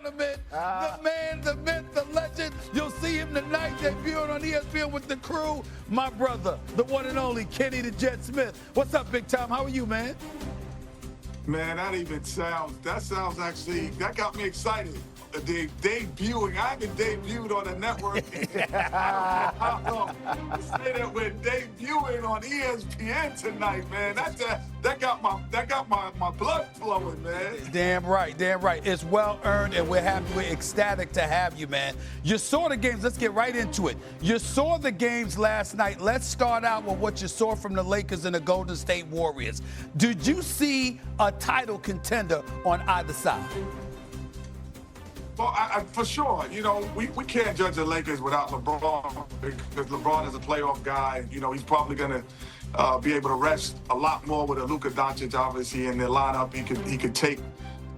gentlemen, the man, the myth, the legend. You'll see him tonight debuting on ESPN with the crew. My brother, the one and only Kenny the Jet Smith. What's up, Big Time? How are you, man? Man, that got me excited. The debuting, I haven't debuted on a network. How long? To say that we're debuting on ESPN tonight, man. That got my blood flowing, man. Damn right. It's well earned, and we're happy, we're ecstatic to have you, man. You saw the games. Let's get right into it. You saw the games last night. Let's start out with what you saw from the Lakers and the Golden State Warriors. Did you see a title contender on either side? Well, for sure. You know, we can't judge the Lakers without LeBron because LeBron is a playoff guy. You know, he's probably going to be able to rest a lot more with a Luka Doncic, obviously, in their lineup. He could take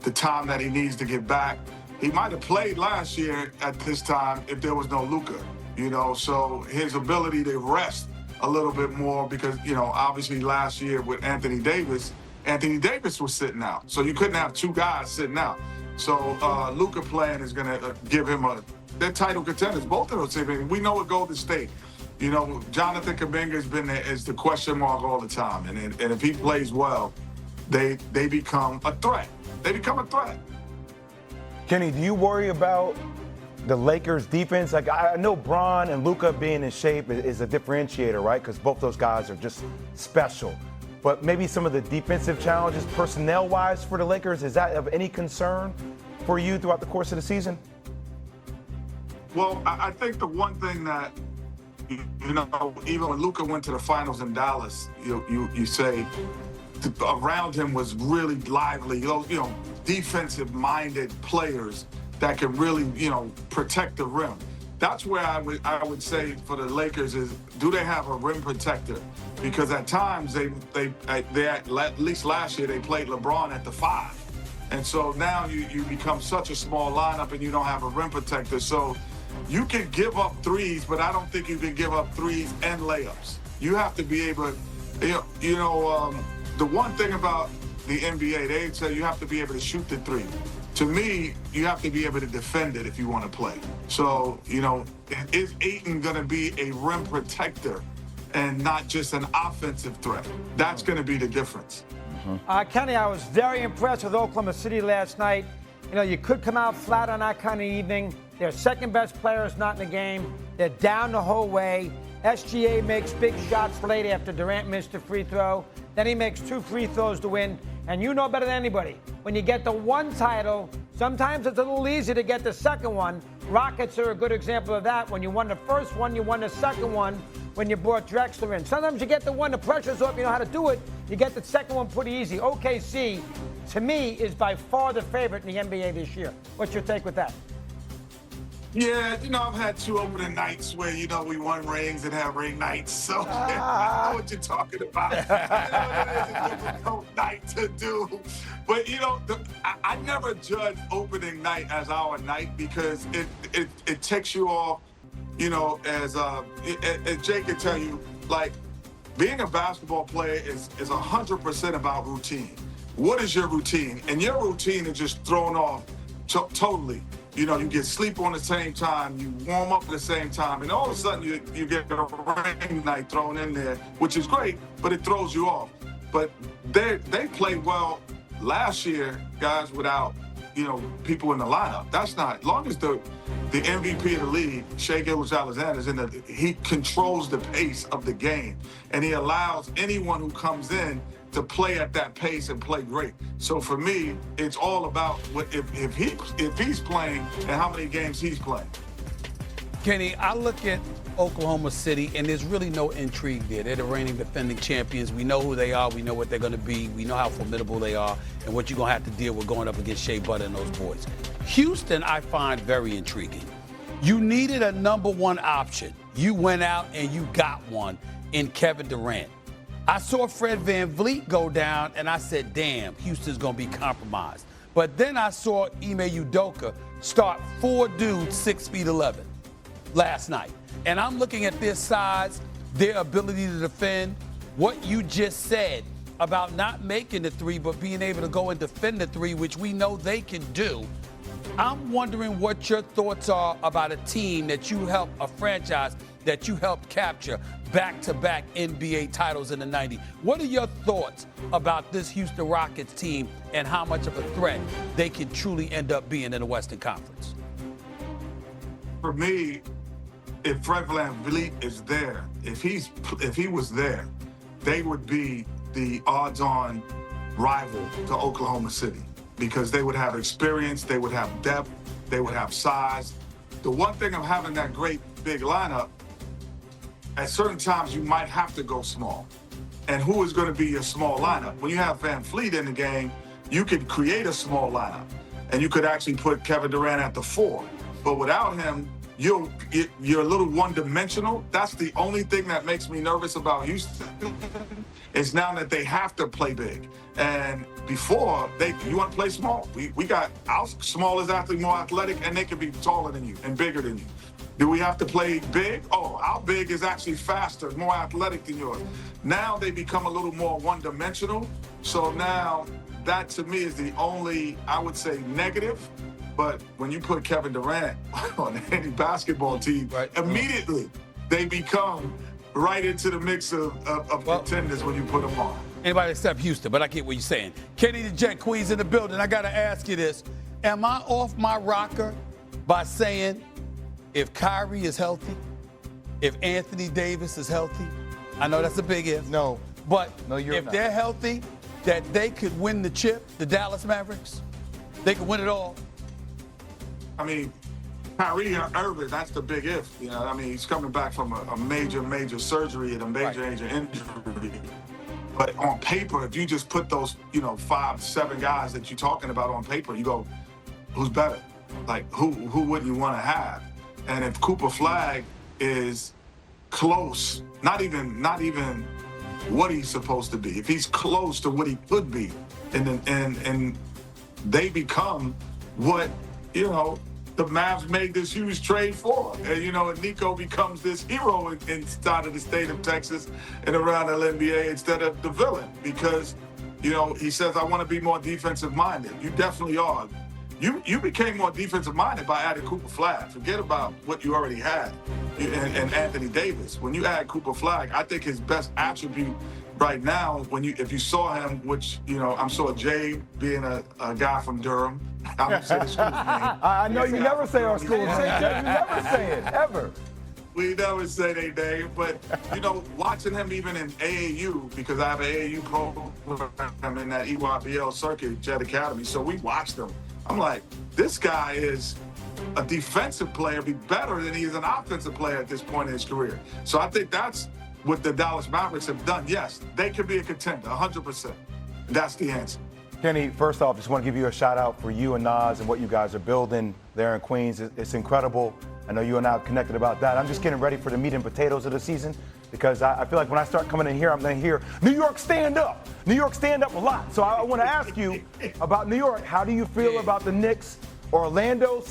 the time that he needs to get back. He might have played last year at this time if there was no Luka, you know. So his ability to rest a little bit more because, you know, obviously last year with Anthony Davis was sitting out. So you couldn't have two guys sitting out. So Luka playing is going to give him they're title contenders, both of those teams. We know at Golden State, you know, Jonathan Kuminga has been there as the question mark all the time. And if he plays well, they become a threat. Kenny, do you worry about the Lakers defense? Like, I know Bron and Luka being in shape is a differentiator, right? Because both those guys are just special. But maybe some of the defensive challenges personnel-wise for the Lakers, is that of any concern for you throughout the course of the season? Well, I think the one thing that, you know, even when Luka went to the finals in Dallas, you say around him was really lively, you know, defensive-minded players that can really, you know, protect the rim. That's where I would say for the Lakers is, do they have a rim protector? Because at times they at least last year they played LeBron at the 5, and so now you become such a small lineup and you don't have a rim protector. So you can give up threes, but I don't think you can give up threes and layups. You have to be able, the one thing about the NBA, they say you have to be able to shoot the three. To me, you have to be able to defend it if you want to play. So, you know, is Ayton going to be a rim protector and not just an offensive threat? That's going to be the difference. Kenny, I was very impressed with Oklahoma City last night. You know, you could come out flat on that kind of evening. Their second-best player is not in the game. They're down the whole way. SGA makes big shots late after Durant missed a free throw. Then he makes 2 free throws to win. And you know better than anybody, when you get the one title, sometimes it's a little easier to get the second one. Rockets are a good example of that. When you won the first one, you won the second one when you brought Drexler in. Sometimes you get the one, the pressure's off, you know how to do it. You get the second one pretty easy. OKC, to me, is by far the favorite in the NBA this year. What's your take with that? Yeah, you know, I've had 2 opening nights where, you know, we won rings and have ring nights. So I know what you're talking about. You know, it is a difficult night to do. But, you know, I never judge opening night as our night because it takes you off, you know, as Jay can tell you, like, being a basketball player is 100% about routine. What is your routine? And your routine is just thrown off totally. You know, you get sleep on the same time, you warm up at the same time, and all of a sudden you get a ring night thrown in there, which is great, but it throws you off. But they played well last year, guys, without, you know, people in the lineup. That's not, as long as the MVP of the league, Shai Gilgeous-Alexander, he controls the pace of the game, and he allows anyone who comes in to play at that pace and play great. So for me, it's all about if he's playing and how many games he's playing. Kenny, I look at Oklahoma City, and there's really no intrigue there. They're the reigning defending champions. We know who they are. We know what they're going to be. We know how formidable they are and what you're going to have to deal with going up against Shea Butter and those boys. Houston, I find very intriguing. You needed a number 1 option. You went out and you got one in Kevin Durant. I saw Fred VanVleet go down, and I said, damn, Houston's going to be compromised. But then I saw Ime Udoka start 4 dudes 6'11" last night. And I'm looking at their size, their ability to defend, what you just said about not making the 3, but being able to go and defend the 3, which we know they can do. I'm wondering what your thoughts are about a team that you helped, a franchise that you helped capture back-to-back NBA titles in the 90s. What are your thoughts about this Houston Rockets team and how much of a threat they can truly end up being in the Western Conference? For me, if Fred VanVleet is there, if he was there, they would be the odds-on rival to Oklahoma City because they would have experience, they would have depth, they would have size. The one thing of having that great big lineup, at certain times you might have to go small. And who is going to be your small lineup? When you have VanVleet in the game, you could create a small lineup, and you could actually put Kevin Durant at the 4. But without him, you're a little one-dimensional. That's the only thing that makes me nervous about Houston. Is now that they have to play big. And before, you want to play small. We got our smallest athlete more athletic, and they can be taller than you and bigger than you. Do we have to play big? Oh, our big is actually faster, more athletic than yours. Now they become a little more one-dimensional. So now that to me is the only, I would say, negative. But when you put Kevin Durant on any basketball team, right, immediately they become right into the mix of contenders when you put them on. Anybody except Houston, but I get what you're saying. Kenny the Jet Queen's in the building. I got to ask you this. Am I off my rocker by saying if Kyrie is healthy, if Anthony Davis is healthy, I know that's a big if. No. But no, if not. They're healthy, that they could win the chip, the Dallas Mavericks, they could win it all. I mean, Kyrie Irving, that's the big if. You know, I mean, he's coming back from a major surgery and a major injury. But on paper, if you just put those, 5, 7 guys that you're talking about on paper, you go, who's better? Like, who wouldn't you want to have? And if Cooper Flag is close, not even what he's supposed to be, if he's close to what he could be, and they become what, the Mavs made this huge trade for. And Nico becomes this hero inside of the state of Texas and around the NBA instead of the villain because, he says, I want to be more defensive minded. You definitely are. You became more defensive minded by adding Cooper Flag. Forget about what you already had and Anthony Davis. When you add Cooper Flag, I think his best attribute right now, if you saw him, which, I'm sure Jay being a guy from Durham, I don't say the school's name. I know you never say our school. You never say it, ever. We never say their name, but, watching him even in AAU, because I have an AAU program in that EYBL circuit, Jet Academy, so we watched him. I'm like, this guy is a defensive player, be better than he is an offensive player at this point in his career. So I think that's what the Dallas Mavericks have done. Yes, they could be a contender, 100%. That's the answer. Kenny, first off, just want to give you a shout out for you and Nas and what you guys are building there in Queens. It's incredible. I know you and I have connected about that. I'm just getting ready for the meat and potatoes of the season because I feel like when I start coming in here, I'm going to hear New York stand up. New York stand up a lot. So I want to ask you about New York. How do you feel about the Knicks, Orlando?